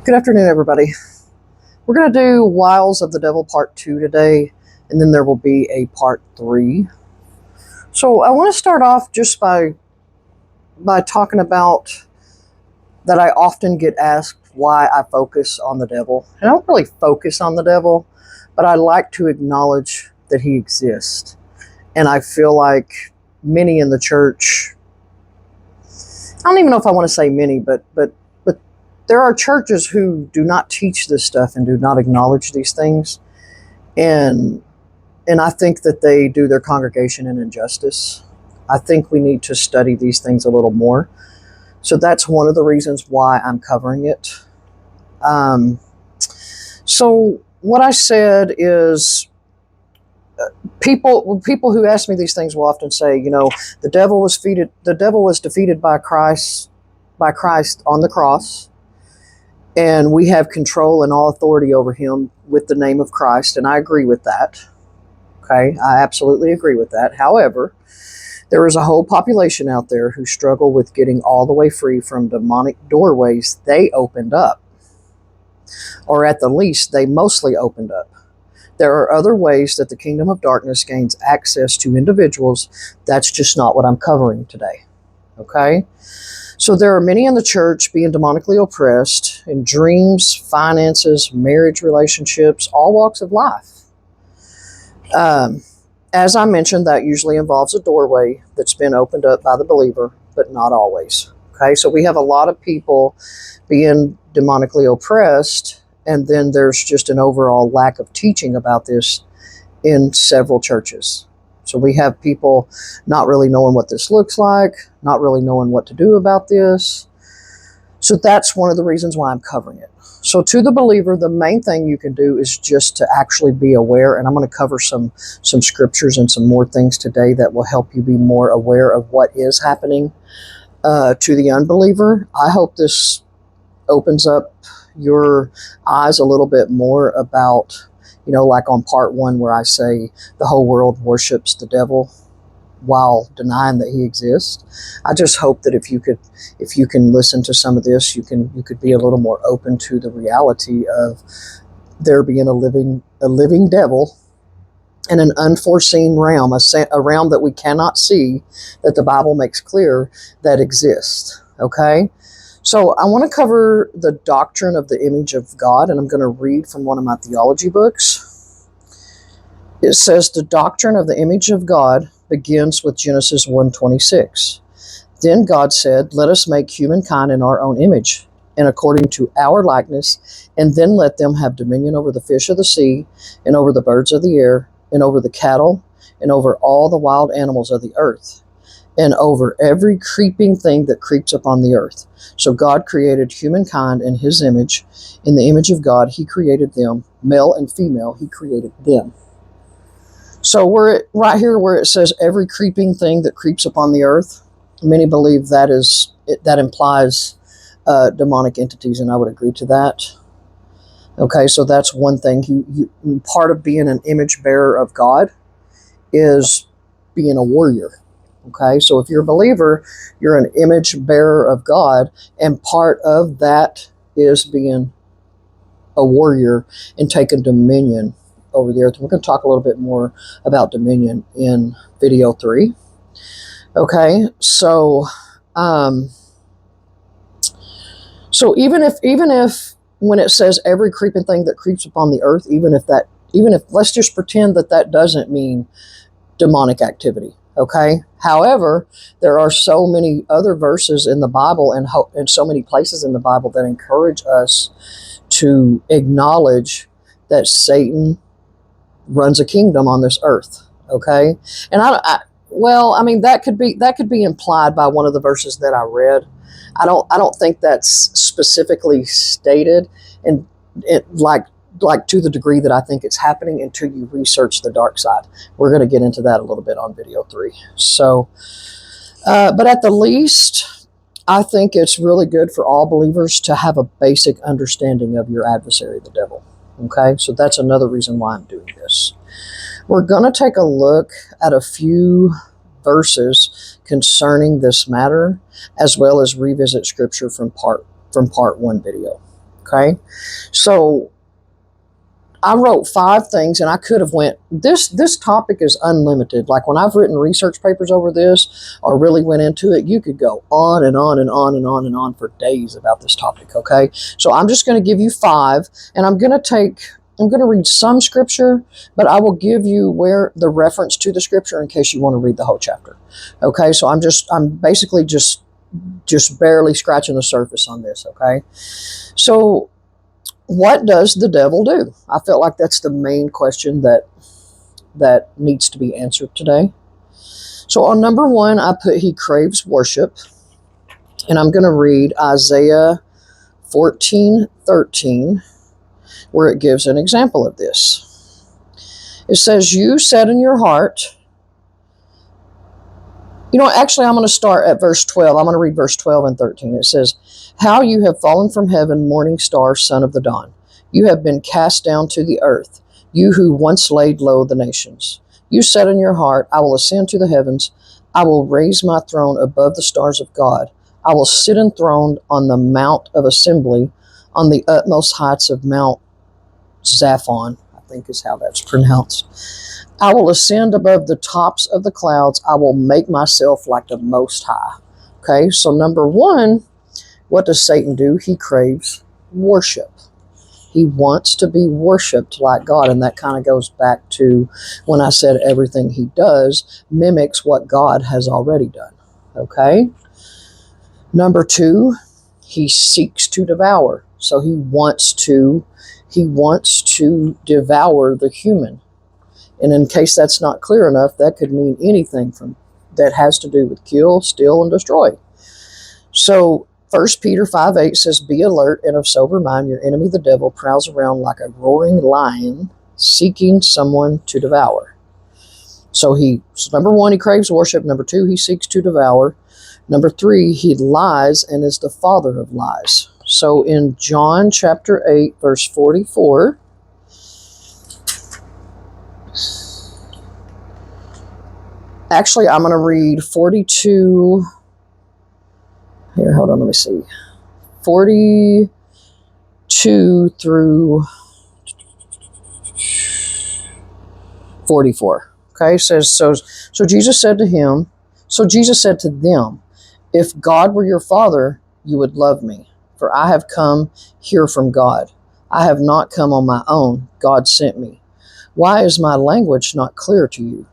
Good afternoon, everybody. We're going to do Wiles of the Devil Part 2 today, and then there will be a Part 3. So I want to start off just by talking about that I often get asked why I focus on the devil. And I don't really focus on the devil, but I like to acknowledge that he exists. And I feel like many in the church, I don't even know if I want to say many, but there are churches who do not teach this stuff and do not acknowledge these things. And I think that they do their congregation an injustice. I think we need to study these things a little more. So that's one of the reasons why I'm covering it. So what I said is, people who ask me these things will often say, you know, the devil was defeated by Christ on the cross. And we have control and all authority over him with the name of Christ. And I agree with that. Okay, I absolutely agree with that. However, there is a whole population out there who struggle with getting all the way free from demonic doorways they opened up. Or at the least, they mostly opened up. There are other ways that the kingdom of darkness gains access to individuals. That's just not what I'm covering today. Okay? So there are many in the church being demonically oppressed in dreams, finances, marriage relationships, all walks of life. As I mentioned, that usually involves a doorway that's been opened up by the believer, but not always. Okay, so we have a lot of people being demonically oppressed, and then there's just an overall lack of teaching about this in several churches. So we have people not really knowing what this looks like, not really knowing what to do about this. So that's one of the reasons why I'm covering it. So to the believer, the main thing you can do is just to actually be aware. And I'm going to cover some scriptures and some more things today that will help you be more aware of what is happening to the unbeliever. I hope this opens up your eyes a little bit more about, you know, like on part 1 where I say the whole world worships the devil while denying that he exists. I just hope that if you can listen to some of this, you could be a little more open to the reality of there being a living devil in an unforeseen realm, a realm that we cannot see, that the Bible makes clear that exists. Okay? So I want to cover the doctrine of the image of God, and I'm going to read from one of my theology books. It says, the doctrine of the image of God begins with Genesis 1:26. Then God said, let us make humankind in our own image, and according to our likeness, and then let them have dominion over the fish of the sea, and over the birds of the air, and over the cattle, and over all the wild animals of the earth, and over every creeping thing that creeps upon the earth. So God created humankind in his image. In the image of God, he created them. Male and female, he created them. So right here where it says every creeping thing that creeps upon the earth, many believe that implies demonic entities, and I would agree to that. Okay, so that's one thing. Part of being an image bearer of God is being a warrior. Okay, so if you're a believer, you're an image bearer of God, and part of that is being a warrior and taking dominion over the earth. We're going to talk a little bit more about dominion in video 3. Okay, so even if when it says every creeping thing that creeps upon the earth, even if let's just pretend that doesn't mean demonic activity. Okay. However, there are so many other verses in the Bible and so many places in the Bible that encourage us to acknowledge that Satan runs a kingdom on this earth. Okay. And that could be implied by one of the verses that I read. I don't think that's specifically stated, and like to the degree that I think it's happening until you research the dark side. We're going to get into that a little bit on video 3. So, but at the least, I think it's really good for all believers to have a basic understanding of your adversary, the devil. Okay, so that's another reason why I'm doing this. We're going to take a look at a few verses concerning this matter, as well as revisit scripture from part 1 video. Okay? So I wrote 5 things, and I could have went, this topic is unlimited. Like when I've written research papers over this or really went into it, you could go on and on and on and on and on for days about this topic, okay? So I'm just going to give you 5, and I'm going to read some scripture, but I will give you where the reference to the scripture in case you want to read the whole chapter. Okay? So I'm basically just barely scratching the surface on this, okay? So what does the devil do? I felt like that's the main question that needs to be answered today. So on number 1, I put he craves worship. And I'm going to read Isaiah 14:13, where it gives an example of this. It says, you said in your heart, actually I'm going to start at verse 12. I'm going to read verse 12 and 13. It says, how you have fallen from heaven, morning star, son of the dawn. You have been cast down to the earth, you who once laid low the nations. You said in your heart, I will ascend to the heavens. I will raise my throne above the stars of God. I will sit enthroned on the mount of assembly, on the utmost heights of Mount Zaphon, I think is how that's pronounced. I will ascend above the tops of the clouds. I will make myself like the Most High. Okay, so number 1, what does Satan do? He craves worship. He wants to be worshiped like God, and that kind of goes back to when I said everything he does mimics what God has already done. Okay? Number 2, he seeks to devour. So he wants to devour the human. And in case that's not clear enough, that could mean anything that has to do with kill, steal, and destroy. So 1 Peter 5:8 says, be alert and of sober mind. Your enemy, the devil, prowls around like a roaring lion, seeking someone to devour. So number 1, he craves worship. Number 2, he seeks to devour. Number 3, he lies and is the father of lies. So in John chapter 8, verse 44, actually, I'm going to read 42. Here, hold on, let me see. 42 through 44. Okay, it says, so Jesus said to them, if God were your father, you would love me, for I have come here from God. I have not come on my own. God sent me. Why is my language not clear to you?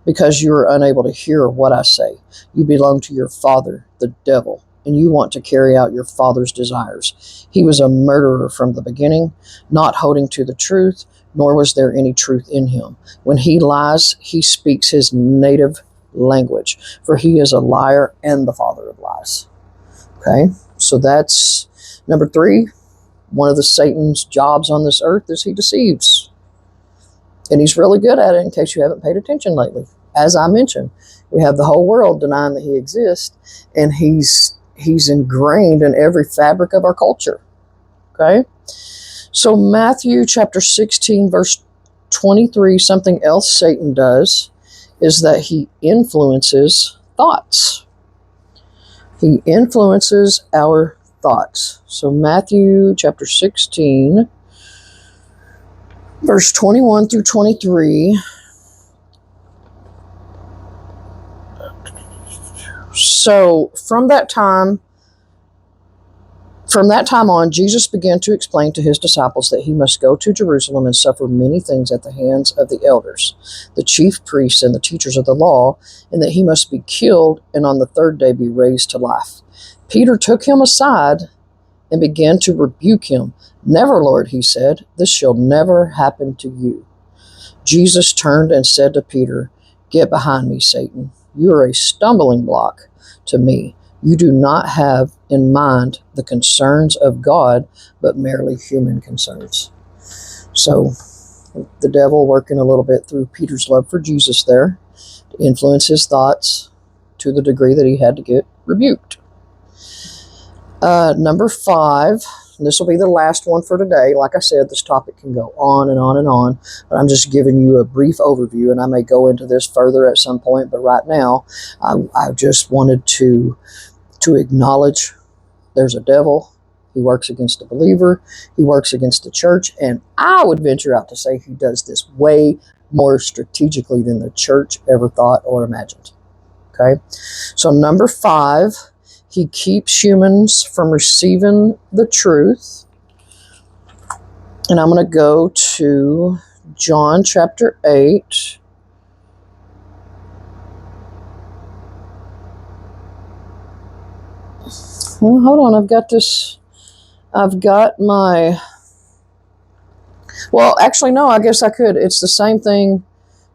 Because you are unable to hear what I say. You belong to your father, the devil, and you want to carry out your father's desires. He was a murderer from the beginning, not holding to the truth, nor was there any truth in him. When he lies, he speaks his native language, for he is a liar and the father of lies. Okay, so that's number 3. One of Satan's jobs on this earth is he deceives. And he's really good at it, in case you haven't paid attention lately. As I mentioned, we have the whole world denying that he exists, and he's ingrained in every fabric of our culture. Okay? So Matthew chapter 16, verse 23, something else Satan does is that he influences thoughts. He influences our thoughts. So Matthew chapter 16, verse 21 through 23. So from that time on, Jesus began to explain to his disciples that he must go to Jerusalem and suffer many things at the hands of the elders, the chief priests, and the teachers of the law, and that he must be killed and on the 3rd day be raised to life. Peter took him aside and began to rebuke him. Never, Lord, he said, this shall never happen to you. Jesus turned and said to Peter, get behind me, Satan. You are a stumbling block to me. You do not have in mind the concerns of God, but merely human concerns. So the devil working a little bit through Peter's love for Jesus there to influence his thoughts to the degree that he had to get rebuked. Number 5, and this will be the last one for today. Like I said, this topic can go on and on and on, but I'm just giving you a brief overview, and I may go into this further at some point, but right now I just wanted to acknowledge there's a devil, He works against the believer. He works against the church. And I would venture out to say he does this way more strategically than the church ever thought or imagined. Okay? So number 5, he keeps humans from receiving the truth. And I'm going to go to John chapter 8. Well, hold on. I've got my... Well, actually, no, I guess I could. It's the same thing.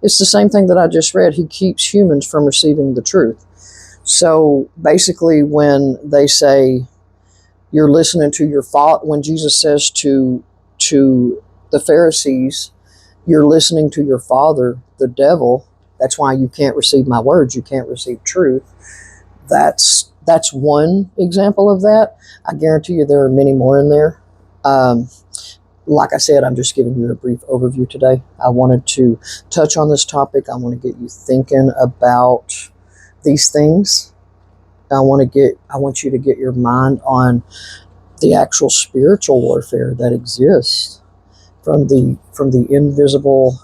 It's the same thing that I just read. He keeps humans from receiving the truth. So basically, when they say you're listening to your father, when Jesus says to the Pharisees, you're listening to your father, the devil, that's why you can't receive my words, you can't receive truth. That's one example of that. I guarantee you there are many more in there. Like I said, I'm just giving you a brief overview today. I wanted to touch on this topic. I want to get you thinking about these things. I want you to get your mind on the actual spiritual warfare that exists from the invisible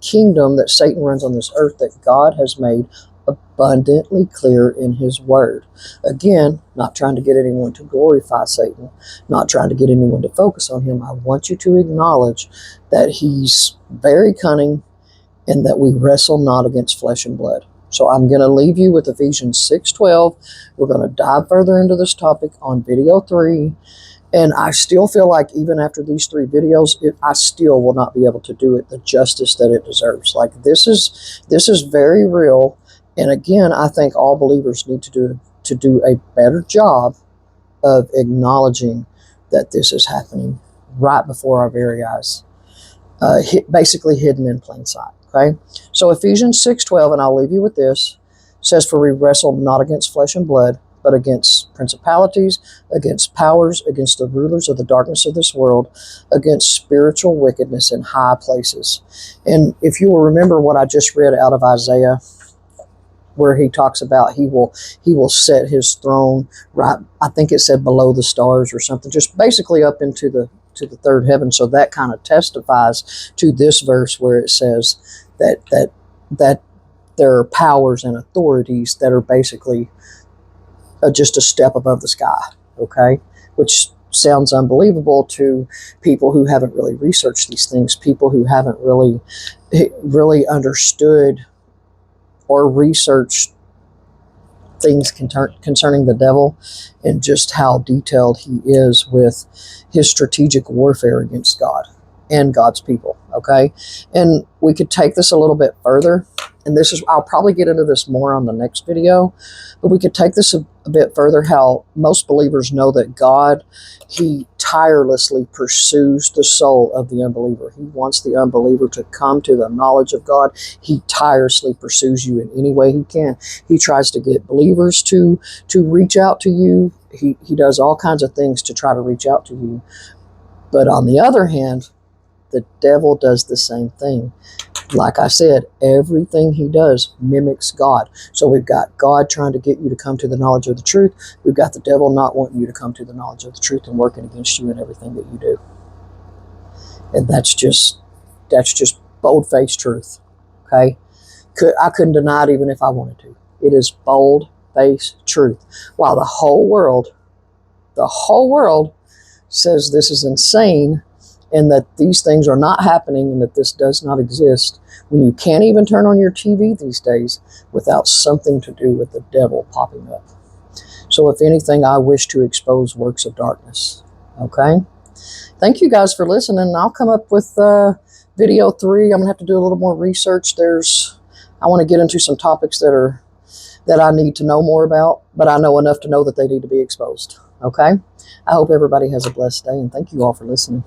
kingdom that Satan runs on this earth, that God has made abundantly clear in his word. Again, not trying to get anyone to glorify Satan, not trying to get anyone to focus on him. I want you to acknowledge that he's very cunning and that we wrestle not against flesh and blood. So I'm going to leave you with Ephesians 6:12. We're going to dive further into this topic on video 3. And I still feel like even after these 3 videos, I still will not be able to do it the justice that it deserves. Like this is very real. And again, I think all believers need to do a better job of acknowledging that this is happening right before our very eyes, basically hidden in plain sight. Okay, so Ephesians 6:12, and I'll leave you with this, says, "For we wrestle not against flesh and blood, but against principalities, against powers, against the rulers of the darkness of this world, against spiritual wickedness in high places." And if you will remember what I just read out of Isaiah, where he talks about he will set his throne right, I think it said below the stars or something, just basically up into the third heaven. So that kind of testifies to this verse where it says that there are powers and authorities that are basically just a step above the sky. Okay, which sounds unbelievable to people who haven't really researched these things, people who haven't really understood or researched things concerning the devil and just how detailed he is with his strategic warfare against God and God's people. Okay, and we could take this a little bit further, and I'll probably get into this more on the next video, but we could take this a bit further, how most believers know that God, he tirelessly pursues the soul of the unbeliever. He wants the unbeliever to come to the knowledge of God. He tirelessly pursues you in any way he can. He tries to get believers to reach out to you. He does all kinds of things to try to reach out to you. But on the other hand, the devil does the same thing. Like I said, everything he does mimics God. So we've got God trying to get you to come to the knowledge of the truth. We've got the devil not wanting you to come to the knowledge of the truth and working against you in everything that you do. And that's just bold-faced truth. Okay? I couldn't deny it even if I wanted to. It is bold-faced truth. While the whole world says this is insane, and that these things are not happening, and that this does not exist, when you can't even turn on your TV these days without something to do with the devil popping up. So if anything, I wish to expose works of darkness. Okay? Thank you guys for listening. I'll come up with video 3. I'm going to have to do a little more research. I want to get into some topics that I need to know more about, but I know enough to know that they need to be exposed. Okay? I hope everybody has a blessed day, and thank you all for listening.